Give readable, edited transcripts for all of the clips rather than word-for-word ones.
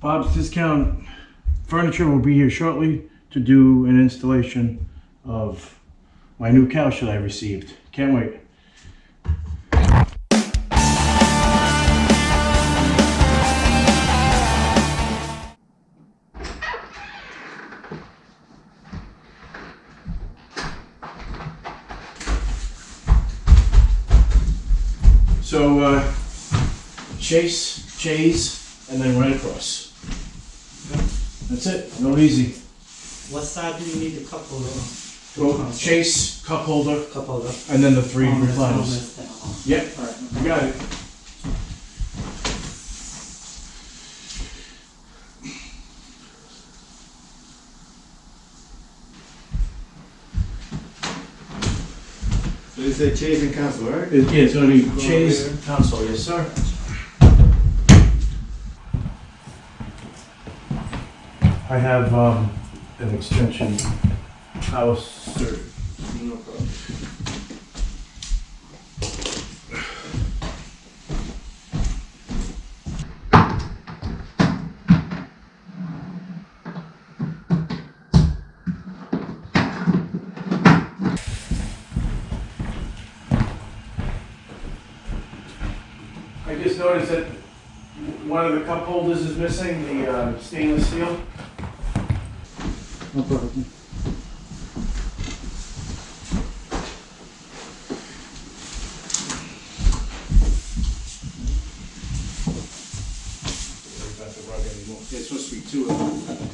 Bob's Discount Furniture will be here shortly to do an installation of my new couch that I received. Can't wait. So, Chase, and then right across. That's it, real easy. What side do you need the cup holder on? Go Chase, cup holder, Cup holder. and then the three recliners. Yep, Alright. you got it. So you say Chase and console, right? Yeah, it's gonna be Chase console, yes sir. I have an extension house cert. No problem. I just noticed that one of the cup holders is missing, the stainless steel. No problem. Not the rug anymore. It's supposed to be two of them.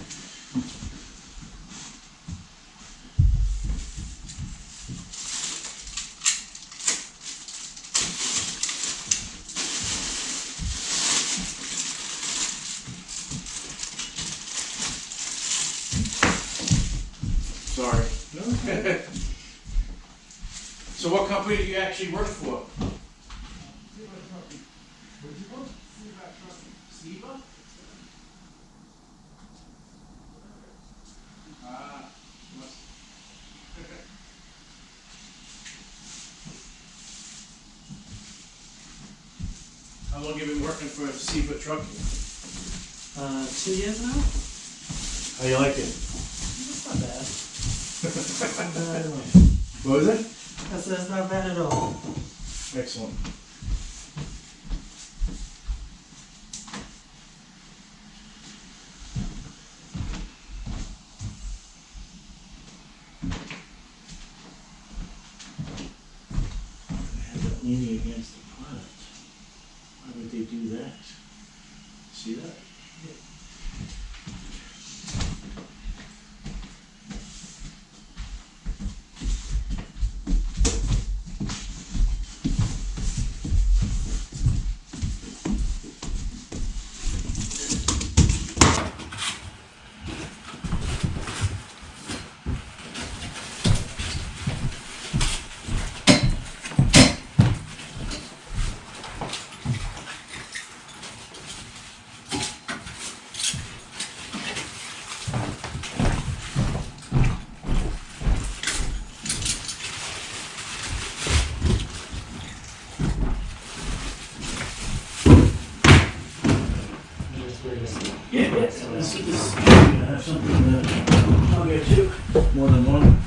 Sorry. No. So what company do you actually work for? Siva? Ah, must. How long have you been working for Siva Trucking? 2 years now? How you like it? That's not bad. Not bad at all. What was it? I said it's not bad at all. Excellent. They have that leaning against the product. Why would they do that? See that? Yeah, this is gonna have something that I'll get you. More than one.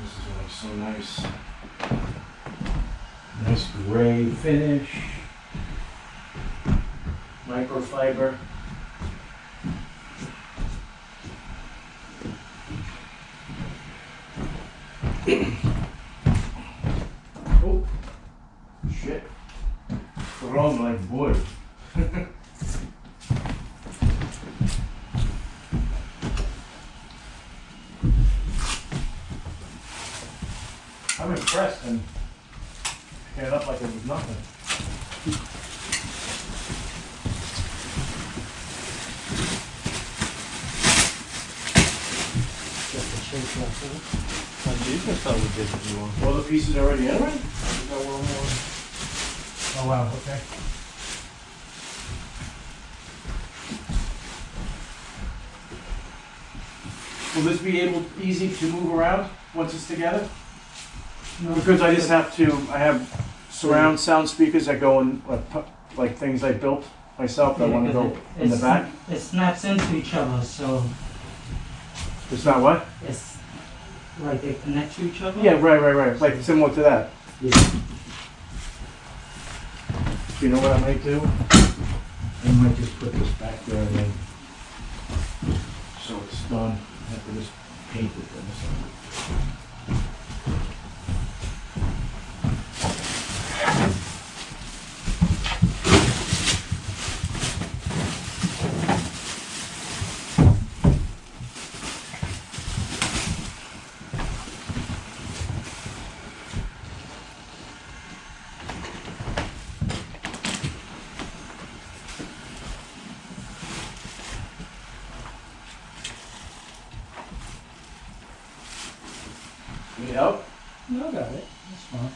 This is like so nice. Nice gray finish. Microfiber. Oh, shit. Thrown like wood. I'm impressed and pick it up like it was nothing. Just a Chase left in it. You can start with this if you want. All the pieces already in? We got one more. Oh wow, okay. Will this be easy to move around once it's together? No. Because I just have to, I have surround sound speakers that go in, like things I built myself that want to go in the back. It snaps into each other, so It's not what? it's like they connect to each other. Yeah, right. Like similar to that. Yeah. You know what I might do? I might just put this back there and then, so it's done. I have to just paint it then. Need help? No, I got it. That's fine.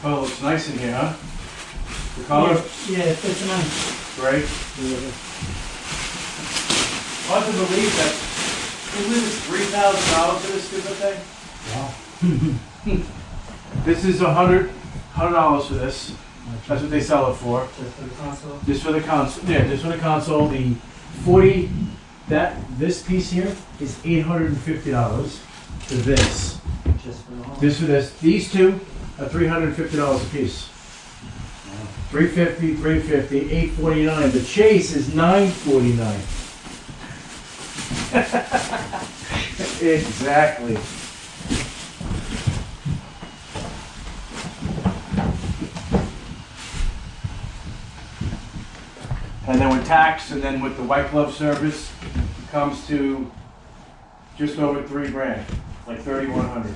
Oh, looks nice in here, huh? The color? Yeah, it fits nice. Great. Hard to believe that, $3,000 for this stupid thing? Wow. This is $100 for this. That's what they sell it for. Just for the console. Just for the console. Yeah, just for the console. The 40, this piece here is $850 for this. Just for the whole. This for this. These two are $350 a piece. $350, $350, $849. The Chase is $949. Exactly. And then with tax, and then with the white glove service, comes to just over $3,000, like $3,100.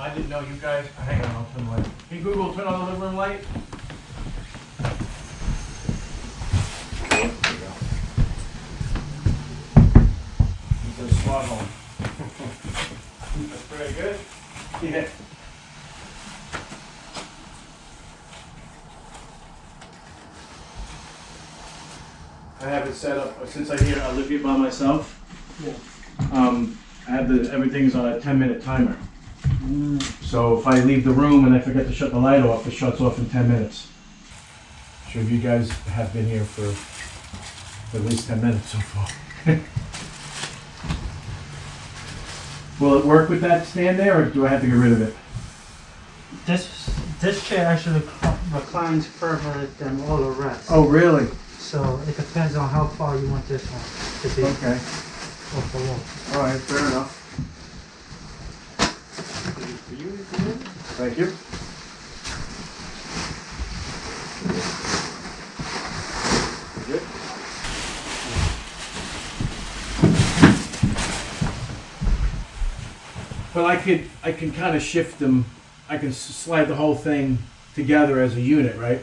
I didn't know you guys. Hang on, I'll turn the light. Hey Google, turn on the living room light. There we go. It's a smart home. That's pretty good. Yeah. I have it set up since I live here by myself. Yeah. I have everything's on a 10-minute timer. So if I leave the room and I forget to shut the light off, it shuts off in 10 minutes. I'm sure you guys have been here for at least 10 minutes so far. Will it work with that stand there, or do I have to get rid of it? This chair actually reclines further than all the rest. Oh, really? So it depends on how far you want this one to be Okay. off the wall. All right, fair enough. Thank you. Good. But I can kind of shift them. I can slide the whole thing together as a unit, right?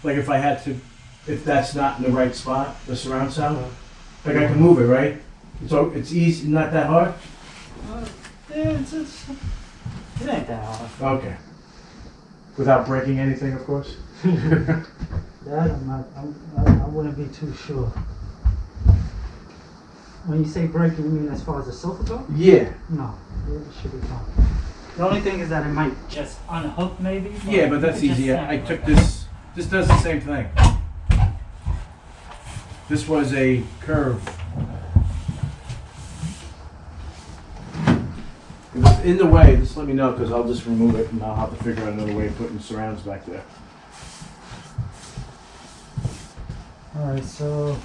Like if I had to, if that's not in the right spot, the surround sound, like I can move it, right? So it's easy, not that hard. Yeah, it ain't that hard. Okay. Without breaking anything, of course. That I wouldn't be too sure. When you say breaking, you mean as far as the sofa goes? Yeah. No, it should be fine. The only thing is that it might just unhook maybe. Yeah, but that's it just easy. I snaps took like this. This does the same thing. This was a curve. If it's in the way, just let me know because I'll just remove it and I'll have to figure out another way of putting surrounds back there. that. Alright, so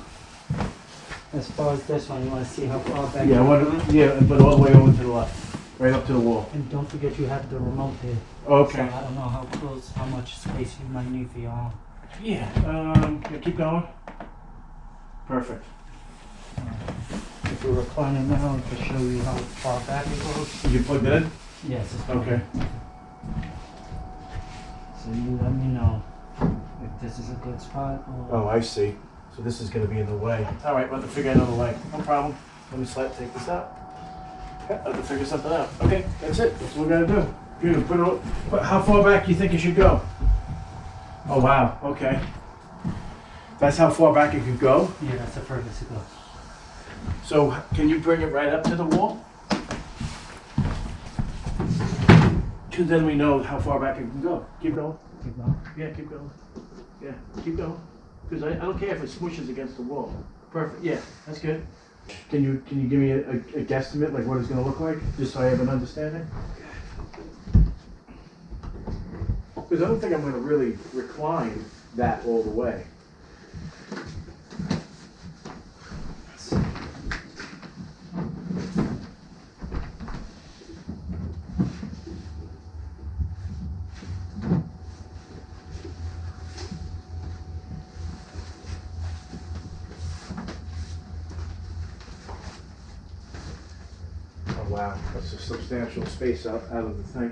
as far as this one, you want to see how far back Yeah, you what, want it? yeah, but all the way over to the left, right up to the wall. And don't forget you have the remote here. Okay. So I don't know how close, how much space you might need for your arm. Yeah. Yeah, keep going. Perfect. If you're reclining now, I can show you how far back it goes. You plugged it in? Yes, it's Okay. So you let me know if this is a good spot or... Oh, I see. So this is going to be in the way. All right, we'll have to figure out another way. No problem. Let me take this out. Okay, I'll have to figure something out. Okay, that's it. That's what we got to do. You're going to put it. How far back do you think you should go? Oh, wow. Okay. That's how far back it could go? Yeah, that's the furthest it goes. So can you bring it right up to the wall? Because then we know how far back it can go. Keep going. Keep going. Yeah, keep going. Yeah, keep going. Because I don't care if it smooshes against the wall. Perfect. Yeah, that's good. Can you give me a guesstimate, like what it's going to look like, just so I have an understanding? Because I don't think I'm going to really recline that all the way. Oh wow, that's a substantial space out of the thing.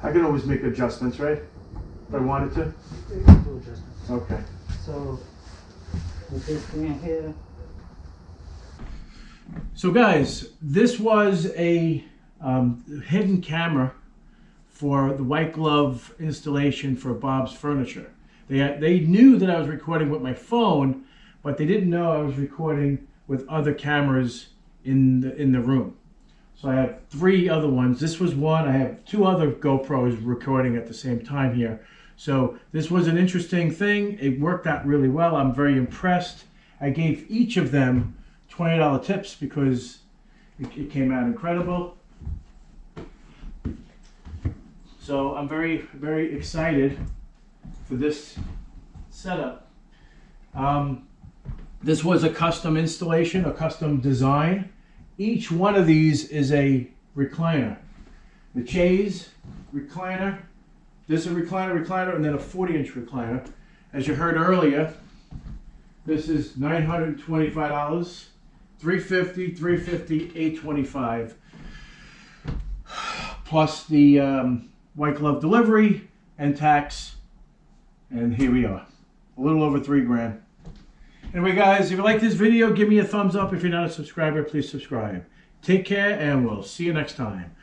I can always make adjustments, right? If I wanted to? You can do adjustments. Okay. So, with this being here, So guys, this was a hidden camera for the white glove installation for Bob's Furniture. They knew that I was recording with my phone, but they didn't know I was recording with other cameras in the room. So I have 3 other ones. This was one. I have 2 other GoPros recording at the same time here. So this was an interesting thing. It worked out really well. I'm very impressed. I gave each of them $20 tips because it came out incredible. So I'm very, very excited for this setup. This was a custom installation, a custom design. Each one of these is a recliner. The chaise, recliner, this is a recliner, and then a 40-inch recliner. As you heard earlier, this is $925, $350, $350, $825, plus the white glove delivery and tax, and here we are, a little over $3 grand. Anyway guys, if you like this video, give me a thumbs up. If you're not a subscriber, please subscribe. Take care and we'll see you next time.